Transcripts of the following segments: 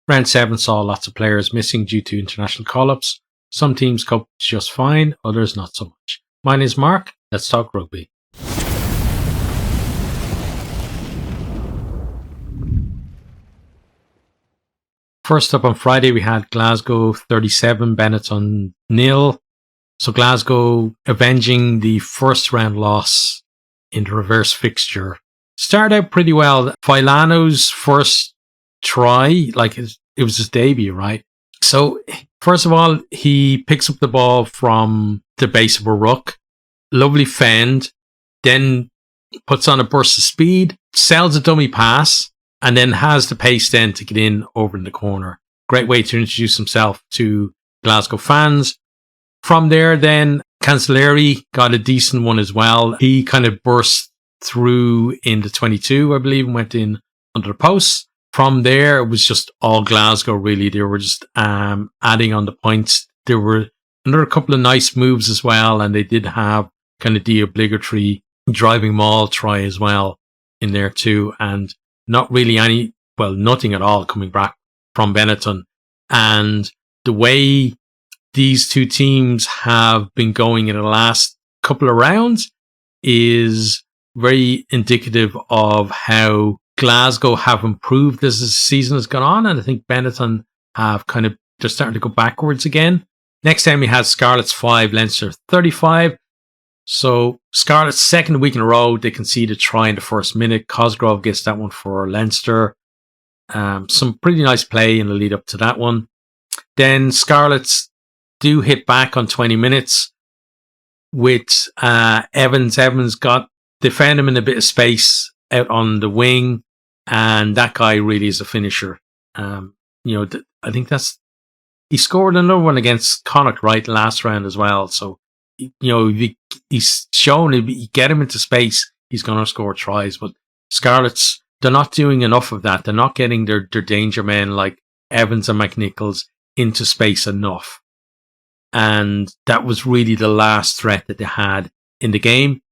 Round 7 saw lots of players missing due to international call-ups. Some teams coped just fine, others not so much. My name is Mark. Let's talk rugby. First up on Friday, we had Glasgow 37, Benetton 0. So Glasgow avenging the first round loss in the reverse fixture. Started out pretty well. Filano's first try, it was his debut, right? So first of all, he picks up the ball from the base of a ruck. Lovely fend. Then puts on a burst of speed, sells a dummy pass, and then has the pace then to get in over in the corner. Great way to introduce himself to Glasgow fans. From there then, Cancelleri got a decent one as well. He kind of burst through in the 22, I believe, and went in under the posts. From there, it was just all Glasgow, really. They were just adding on the points. There were another couple of nice moves as well, and they did have kind of the obligatory driving maul try as well in there too, and not really nothing at all coming back from Benetton. And the way these two teams have been going in the last couple of rounds is very indicative of how Glasgow have improved as the season has gone on, and I think Benetton have they're starting to go backwards again. Next time we had Scarlets 5, Leinster 35. So Scarlet's second week in a row, they conceded a try in the first minute. Cosgrove gets that one for Leinster. Some pretty nice play in the lead up to that one. Then Scarlets do hit back on 20 minutes with Evans. Evans they found him in a bit of space out on the wing, and that guy really is a finisher. I think he scored another one against Connacht right last round as well. So he's shown if you get him into space, he's going to score tries. But Scarlets, they're not doing enough of that. They're not getting their danger men like Evans and McNichols into space enough. And that was really the last threat that they had in the game.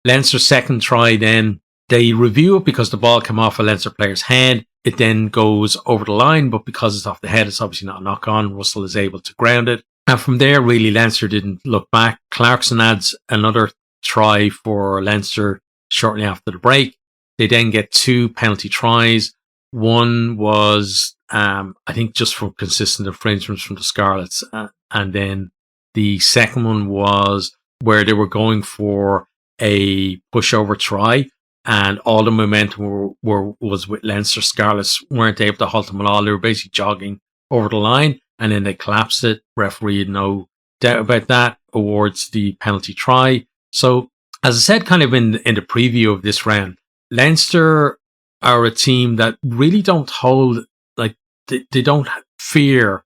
Leinster's second try then, they review it because the ball came off a Leinster player's head. It then goes over the line, but because it's off the head, it's obviously not a knock-on. Russell is able to ground it. And from there, really, Leinster didn't look back. Clarkson adds another try for Leinster shortly after the break. They then get 2 penalty tries. One was, I think, just for consistent infringements from the Scarlets. And then the second one was where they were going for a pushover try, and all the momentum was with Leinster. Scarlets weren't able to halt them at all. They were basically jogging over the line, and then they collapsed it. Referee had no doubt about that, awards the penalty try. So, as I said kind of in the preview of this round, Leinster are a team that really don't hold, they don't fear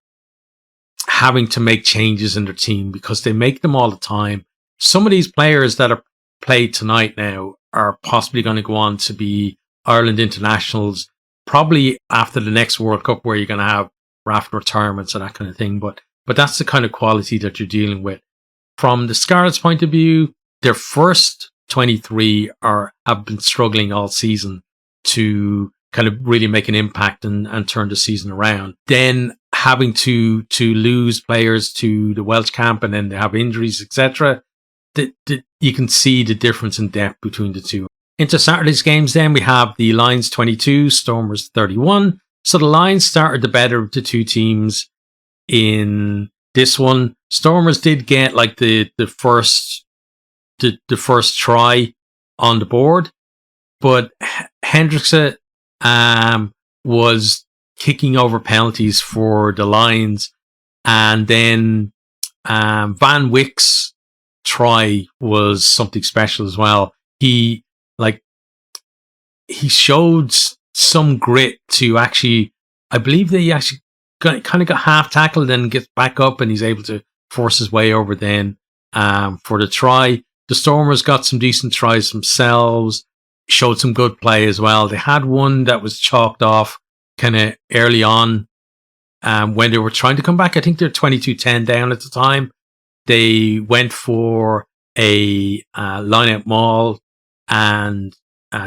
having to make changes in their team because they make them all the time. Some of these players that are played tonight now are possibly going to go on to be Ireland internationals, probably after the next World Cup, where you're going to have raft retirements and that kind of thing. But that's the kind of quality that you're dealing with. From the Scarlets' point of view, their first 23 have been struggling all season to kind of really make an impact and turn the season around. Then having to lose players to the Welsh camp, and then they have injuries, etc. You can see the difference in depth between the two. Into Saturday's games then, we have the Lions 22, Stormers 31. So the Lions started the better of the two teams in this one. Stormers did get the first try on the board, but Hendrickse was kicking over penalties for the Lions, and then Van Wyck's try was something special as well. He showed some grit to actually, I believe that he actually kind of got half tackled and gets back up, and he's able to force his way over then for the try. The Stormers got some decent tries themselves, showed some good play as well. They had one that was chalked off kind of early on when they were trying to come back. I think they're 22-10 down at the time. They went for a line-out maul, and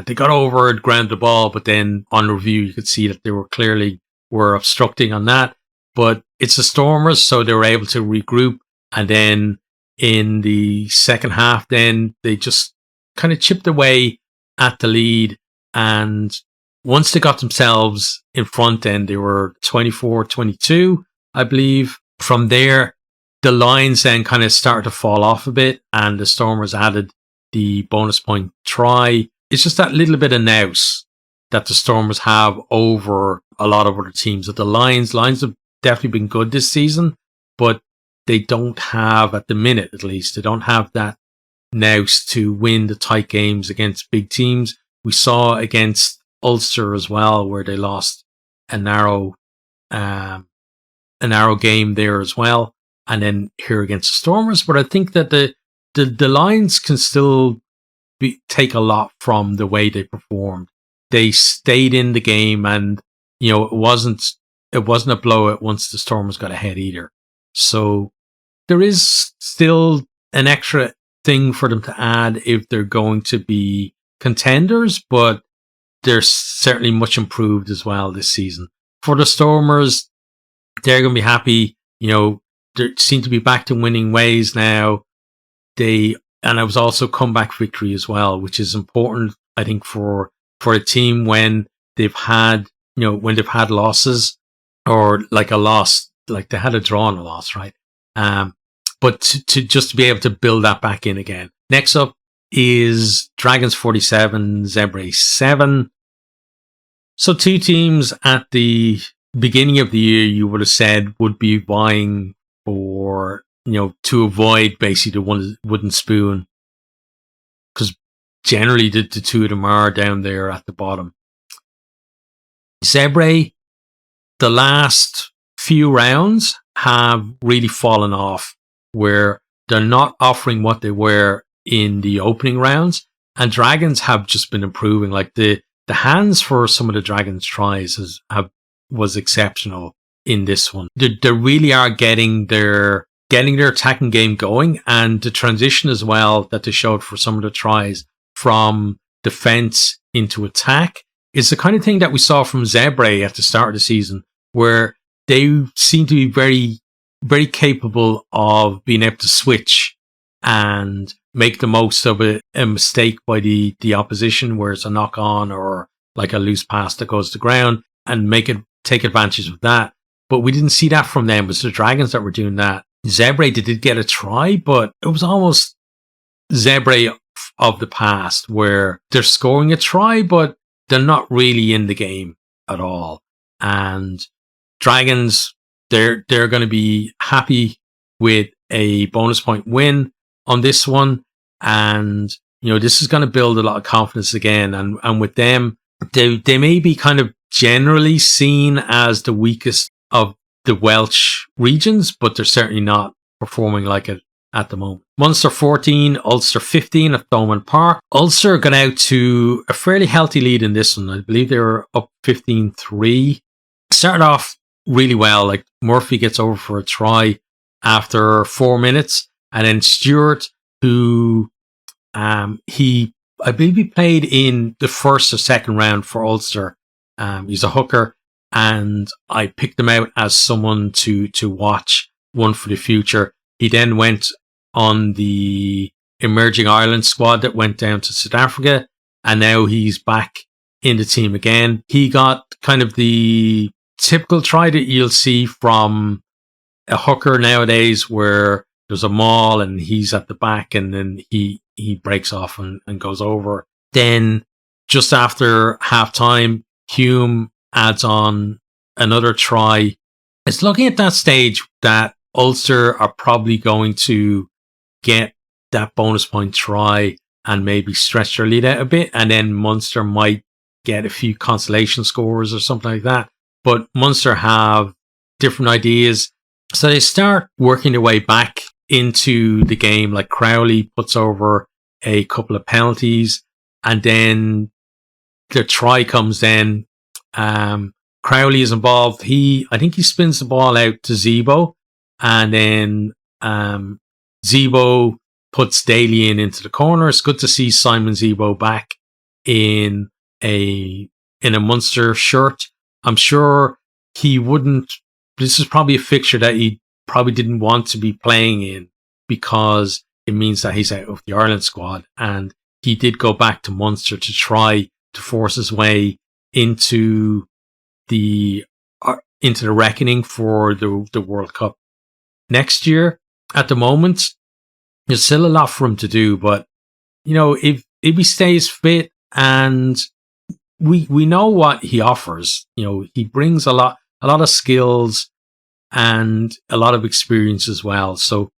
they got over it, ground the ball, but then on review you could see that they were clearly were obstructing on that. But it's the Stormers, so they were able to regroup. And then in the second half, then they just kind of chipped away at the lead. And once they got themselves in front, then they were 24-22, I believe. From there, the lines then kind of started to fall off a bit, and the Stormers added the bonus point try. It's just that little bit of nous that the Stormers have over a lot of other teams. That the Lions have definitely been good this season, but they don't have, at the minute at least, they don't have that nous to win the tight games against big teams. We saw against Ulster as well, where they lost a narrow game there as well, and then here against the Stormers. But I think that the Lions can still take a lot from the way they performed. They stayed in the game, and it wasn't a blowout once the Stormers got ahead either. So there is still an extra thing for them to add if they're going to be contenders, but they're certainly much improved as well this season. For the Stormers, they're going to be happy. They seem to be back to winning ways now. And it was also comeback victory as well, which is important, I think, for a team when they've had losses, or like a loss, like they had a draw and a loss, right? But to just be able to build that back in again. Next up is Dragons 47, Zebre 7. So two teams at the beginning of the year you would have said would be vying for, to avoid basically the wooden spoon, because generally the two of them are down there at the bottom. Zebre, the last few rounds have really fallen off, where they're not offering what they were in the opening rounds, and Dragons have just been improving. Like the hands for some of the Dragons tries was exceptional in this one. They really are getting their attacking game going, and the transition as well that they showed for some of the tries from defense into attack is the kind of thing that we saw from Zebre at the start of the season, where they seem to be very, very capable of being able to switch and make the most of a mistake by the opposition, where it's a knock on or like a loose pass that goes to ground, and take advantage of that. But we didn't see that from them. It was the Dragons that were doing that. Zebre, they did get a try, but it was almost Zebre of the past, where they're scoring a try, but they're not really in the game at all. And Dragons, they're going to be happy with a bonus point win on this one. And, this is going to build a lot of confidence again. And with them, they may be kind of generally seen as the weakest of the Welsh regions, but they're certainly not performing like it at the moment. Munster 14, Ulster 15 at Thomond Park. Ulster got out to a fairly healthy lead in this one. I believe they were up 15-3. Started off really well. Like Murphy gets over for a try after 4 minutes, and then Stewart, who I believe he played in the first or second round for Ulster. He's a hooker, and I picked him out as someone to watch, one for the future. He then went on the emerging Ireland squad that went down to South Africa, and now he's back in the team again. He got kind of the typical try that you'll see from a hooker nowadays, where there's a maul and he's at the back, and then he breaks off and goes over. Then just after half time, Hume adds on another try. It's looking at that stage that Ulster are probably going to get that bonus point try and maybe stretch their lead out a bit, and then Munster might get a few consolation scores or something like that. But Munster have different ideas, so they start working their way back into the game. Like Crowley puts over a couple of penalties, and then the try comes in. Crowley is involved. I think he spins the ball out to Zebo, and then Zebo puts Daly into the corner. It's good to see Simon Zebo back in a Munster shirt. I'm sure he wouldn't. This is probably a fixture that he probably didn't want to be playing in because it means that he's out of the Ireland squad. And he did go back to Munster to try to force his way into the reckoning for the World Cup next year. At the moment, there's still a lot for him to do, but if he stays fit, and we know what he offers, he brings a lot of skills and a lot of experience as well. So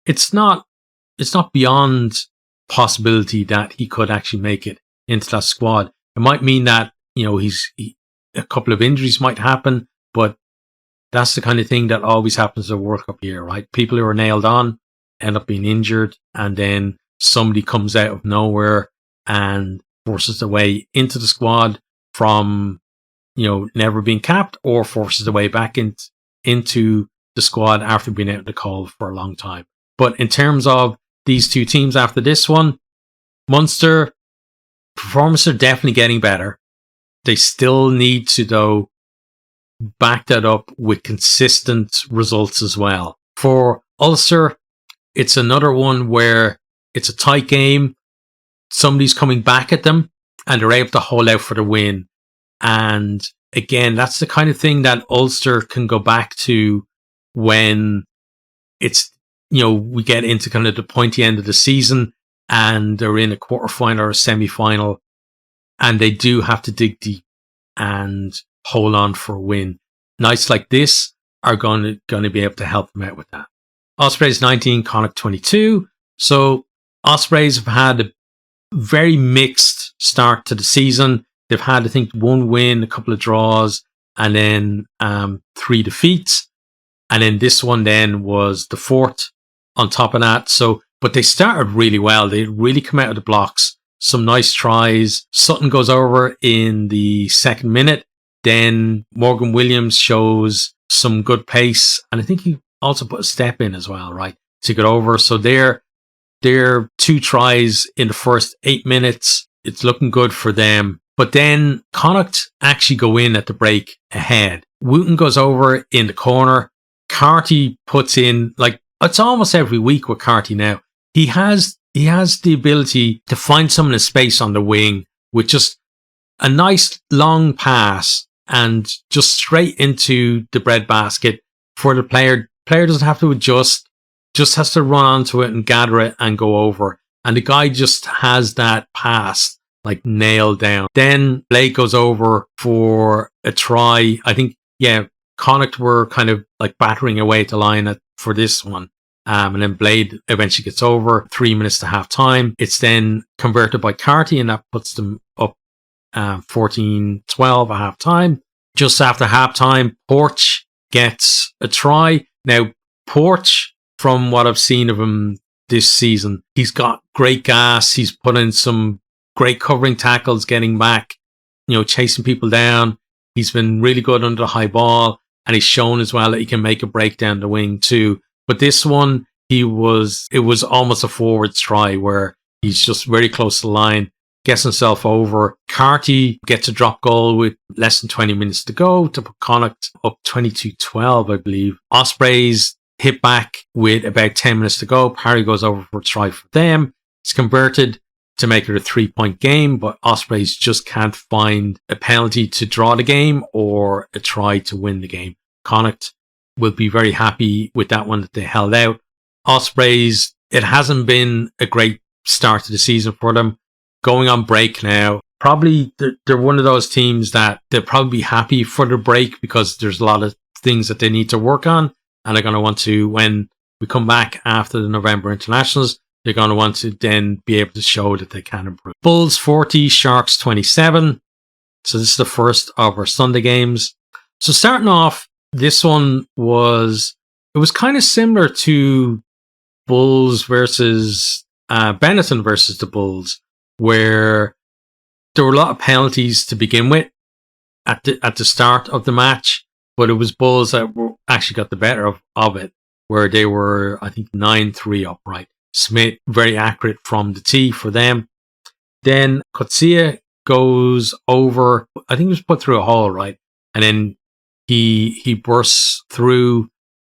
it's not beyond possibility that he could actually make it into that squad. It might mean that a couple of injuries might happen, but that's the kind of thing that always happens at a World Cup year, right? People who are nailed on end up being injured, and then somebody comes out of nowhere and forces their way into the squad from, never being capped, or forces their way back into the squad after being out of the cold for a long time. But in terms of these two teams after this one, Munster, performances are definitely getting better. They still need to, though, back that up with consistent results as well. For Ulster, it's another one where it's a tight game. Somebody's coming back at them and they're able to hold out for the win. And again, that's the kind of thing that Ulster can go back to when it's, we get into kind of the pointy end of the season and they're in a quarterfinal or a semi-final, and they do have to dig deep and hold on for a win. Nights like this are going to be able to help them out with that. Ospreys 19, Connacht 22. So Ospreys have had a very mixed start to the season. They've had, I think, one win, a couple of draws, and then 3 defeats. And then this one then was the 4th on top of that. So, but they started really well. They really come out of the blocks. Some nice tries. Sutton goes over in the 2nd minute. Then Morgan Williams shows some good pace. And I think he also put a step in as well, right, to get over. So they're 2 tries in the first 8 minutes. It's looking good for them. But then Connacht actually go in at the break ahead. Wooten goes over in the corner. Carty puts in, like, it's almost every week with Carty now. He has the ability to find some of the space on the wing with just a nice long pass and just straight into the breadbasket for the player. Player doesn't have to adjust, just has to run onto it and gather it and go over. And the guy just has that pass like nailed down. Then Blake goes over for a try. I think, Connacht were kind of like battering away at the line for this one. And then Blade eventually gets over 3 minutes to half time. It's then converted by Carty, and that puts them up 14-12 at half time. Just after half time, Porch gets a try. Now, Porch, from what I've seen of him this season, he's got great gas. He's put in some great covering tackles, getting back, chasing people down. He's been really good under the high ball, and he's shown as well that he can make a break down the wing too. But this one, it was almost a forwards try where he's just very close to the line, gets himself over. Carty gets a drop goal with less than 20 minutes to go to put Connacht up 22-12, I believe. Ospreys hit back with about 10 minutes to go. Parry goes over for a try for them. It's converted to make it a 3-point game, but Ospreys just can't find a penalty to draw the game or a try to win the game. Connacht will be very happy with that one that they held out. Ospreys, it hasn't been a great start to the season for them. Going on break now, probably they're one of those teams that they'll probably be happy for the break because there's a lot of things that they need to work on, and they're going to want to, when we come back after the November internationals, they're going to want to then be able to show that they can improve. Bulls 40, Sharks 27. So this is the first of our Sunday games. So starting off, this one was kind of similar to Bulls versus Benetton versus the Bulls, where there were a lot of penalties to begin with at the start of the match, but it was Bulls that actually got the better of it, where they were, I think, 9-3 upright. Smith, very accurate from the tee for them. Then Kotsia goes over, I think he was put through a hole, right? And then he bursts through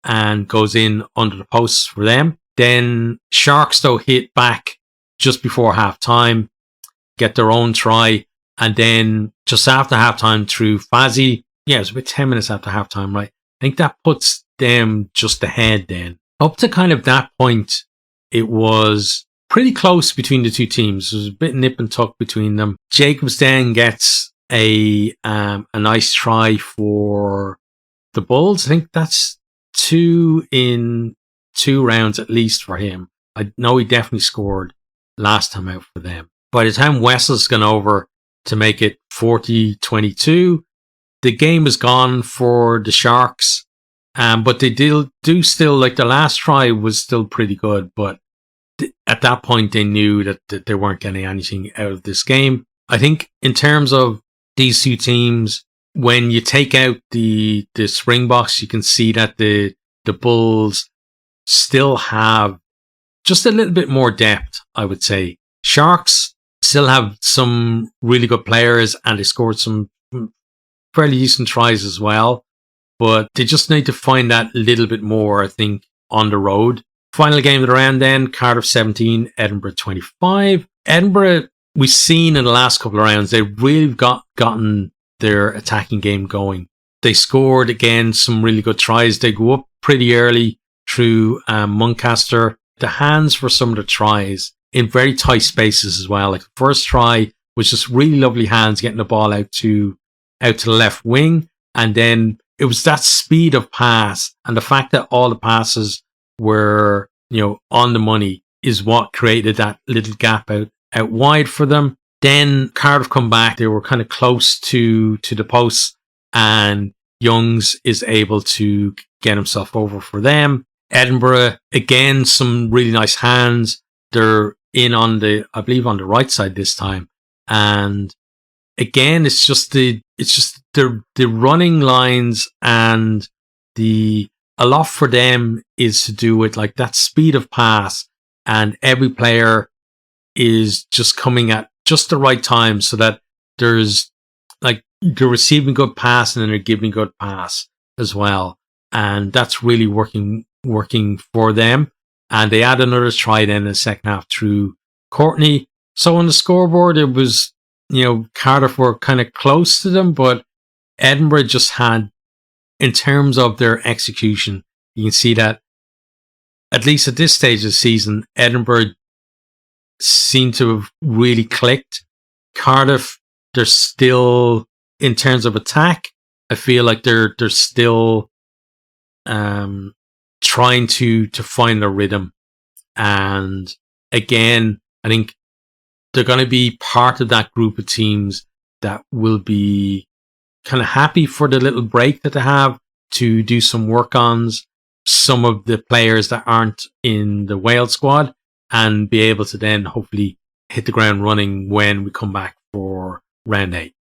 and goes in under the posts for them. Then Sharks, though, hit back just before half time, get their own try, and then just after half time through Fazzy, it was about 10 minutes after half time, right? I think that puts them just ahead then. Up to kind of that point, it was pretty close between the two teams. There was a bit nip and tuck between them. Jacobs then gets a nice try for the Bulls. I think that's 2 in 2 rounds at least for him. I know he definitely scored last time out for them. By the time Wessel's gone over to make it 40-22, the game is gone for the Sharks. But they do still, like, the last try was still pretty good, but at that point they knew that they weren't getting anything out of this game. I think in terms of these two teams, when you take out the Springboks, you can see that the Bulls still have just a little bit more depth, I would say. Sharks still have some really good players, and they scored some fairly decent tries as well, but they just need to find that little bit more, I think, on the road. Final game of the round then, Cardiff 17, Edinburgh 25. Edinburgh, we've seen in the last couple of rounds, they've really gotten their attacking game going. They scored, again, some really good tries. They go up pretty early through Muncaster. The hands for some of the tries in very tight spaces as well. Like, the first try was just really lovely hands getting the ball out to the left wing. And then it was that speed of pass and the fact that all the passes were, on the money is what created that little gap out wide for them. Then Cardiff come back. They were kind of close to the posts, and Youngs is able to get himself over for them. Edinburgh, again, some really nice hands. They're in on the right side this time. And again, it's just the running lines, and a lot for them is to do with, like, that speed of pass, and every player is just coming at just the right time so that there's, like, they're receiving good pass and then they're giving good pass as well. And that's really working for them. And they add another try then in the second half through Courtney. So on the scoreboard, it was, Cardiff were kind of close to them, but Edinburgh just had, in terms of their execution, you can see that, at least at this stage of the season, Edinburgh seem to have really clicked. Cardiff, they're still, in terms of attack, I feel like they're still trying to find their rhythm. And again, I think they're going to be part of that group of teams that will be kind of happy for the little break that they have to do some work-ons, some of the players that aren't in the Wales squad, and be able to then hopefully hit the ground running when we come back for round 8.